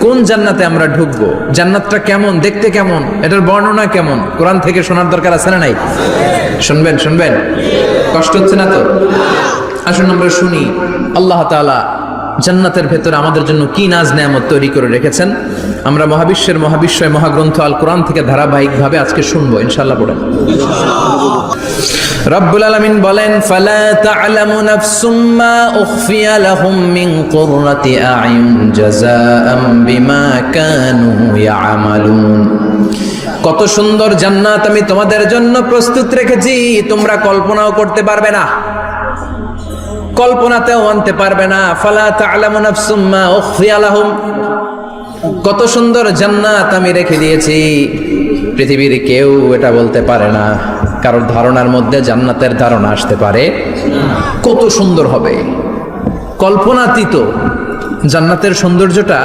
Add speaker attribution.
Speaker 1: কোন জান্নাতে আমরা ঢুকবো, জান্নাতটা কেমন, দেখতে কেমন, এটার বর্ণনা কেমন, কোরআন থেকে শোনার দরকার আছে না নাই? শুনবেন শুনবেন, কষ্ট হচ্ছে না তো? আসুন আমরা শুনি আল্লাহ তাআলা জান্নাতের ভেতরে আমাদের জন্য কি নাজ নেয়ামত তৈরি করে রেখেছেন। আমরা মহাবিশ্বয় মহাগ্রন্থ আল কোরআন থেকে ধারাবাহিকভাবে আজকে শুনবো ইনশাআল্লাহ। পড়েন। রব্বুল আলামিন বলেন, ফালা তা'লামু নাফসুম মা উখফিয়া লাহুম মিন কুররাতি আ'ইউন জাযাআম বিমা কানু ইয়া'মালুন। কত সুন্দর জান্নাত আমি তোমাদের জন্য প্রস্তুত রেখেছি, তোমরা কল্পনাও করতে পারবে না, কল্পনাতেও আনতে পারবে না। ফালা তা'লামু নাফসুম মা উখফিয়া লাহুম, কত সুন্দর জান্নাত আমি রেখে দিয়েছি, পৃথিবীর কেউ এটা বলতে পারে না, কারোর ধারণার মধ্যে জান্নাতের ধারণা আসতে পারে কত সুন্দর হবে, কল্পনাতীত জান্নাতের সৌন্দর্যটা।